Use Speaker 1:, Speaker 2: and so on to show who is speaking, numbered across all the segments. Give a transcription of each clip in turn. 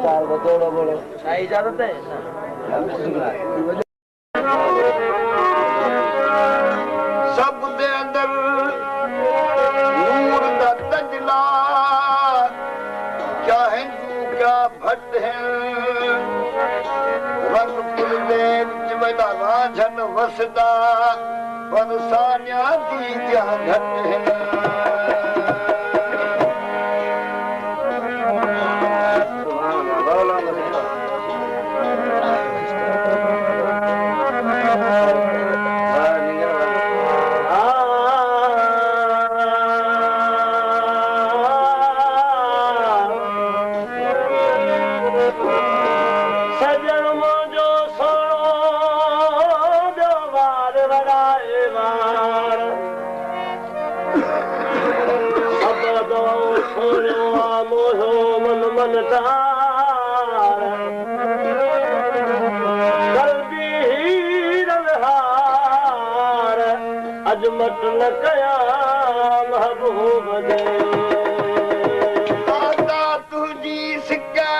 Speaker 1: चार बतोड़ो बोलो
Speaker 2: शाही इजाजत है
Speaker 3: सब दे अंदर नूर दा तजला क्या हिंदू क्या भट्ट है रंग पुलवे जिवला रांझन वसदा पर सान्या दी क्या घट है अजमत न कया महबूब दे दादा तुझी सिक्का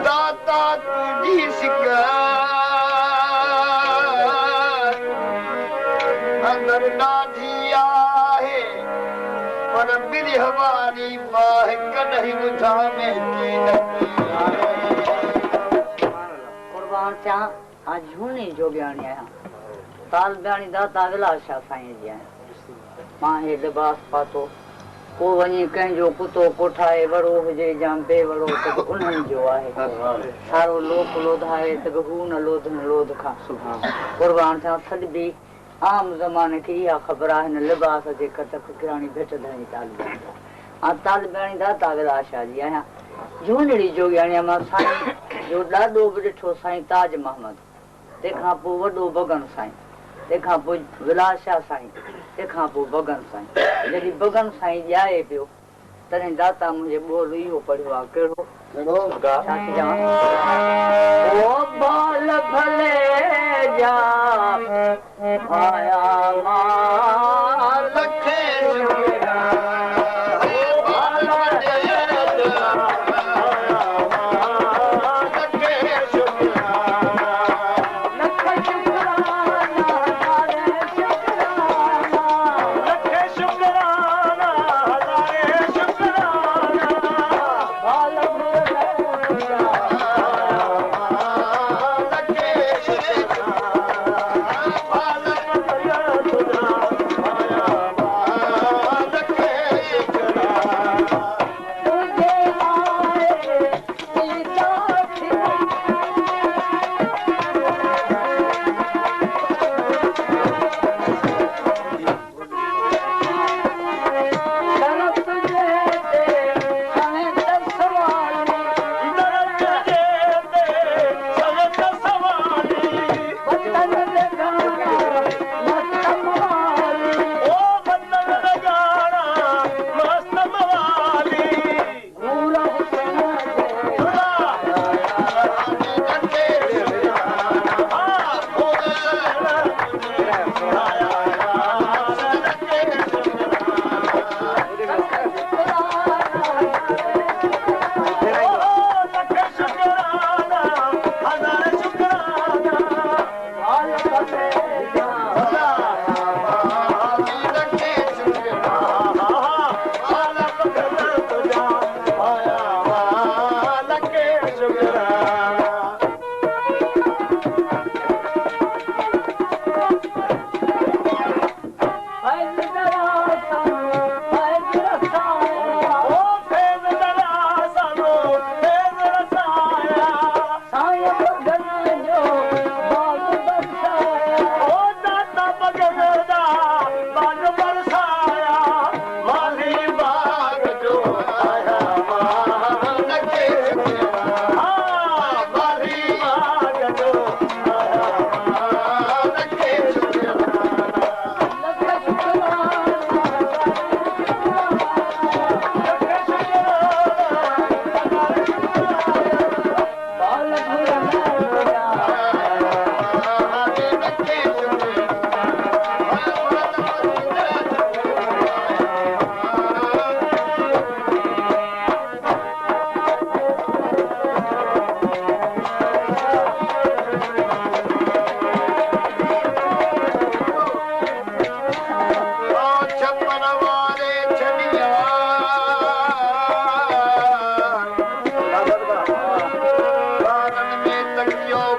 Speaker 3: दादा तुझी सिक्का अंदर नाधी आहे पर मेरी हमारी बाह कहीं बुझा में
Speaker 4: कुर्बान चा आज झूनी जोगियाणी आया ताल ब्याणी दाता विलाशा साईं जी आया मां हे लिबास पातो को वञी कंहिंजो कुतो कोठाए वड़ो हुजे या बेवड़ो त उन्हनि जो आहे सारो लोक लोधाए त हू न लोधन लोध खां कुर्बान थिया सॾबी आम ज़माने खे इहा ख़बर आहे हिन लिबास जे कतक किराणी भेट धणी ताल ब्याणी दाता विलाशा जी आहियां झूनड़ी जोगियाणी मां साईं जो ॾाढो बि ॾिठो साईं ताज मोहम्मद तंहिंखां पोइ वॾो बगन साईं तंहिंखां पोइ विलाशा साईं तंहिंखां पोइ बगन साईं जॾहिं बगन साईं ॼाए पियो तॾहिं दाता मुंहिंजे ॿोल इहो पढ़ियो आहे कहिड़ो छा थी चवां ओ बाल भले जा आया मां लखे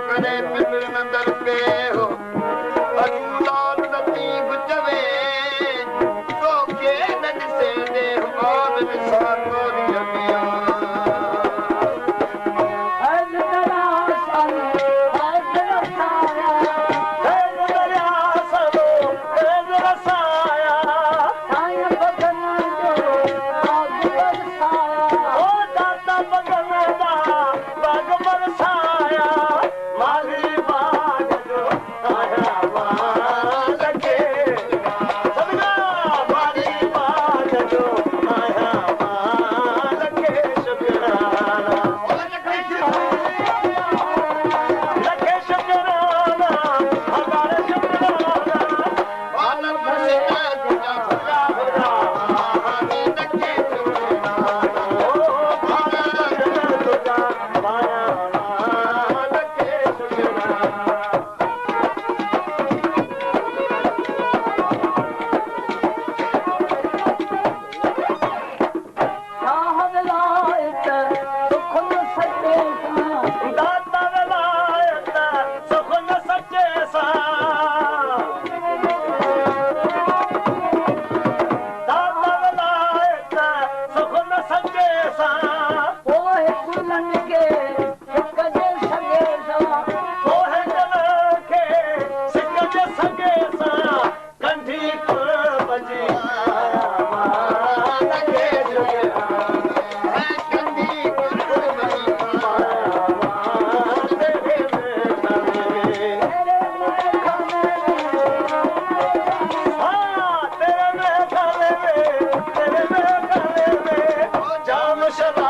Speaker 3: करे पिंड नंदर के हो अजूलाल नतीब जवे तो के नद से दे मान निशान और जगिया Shaba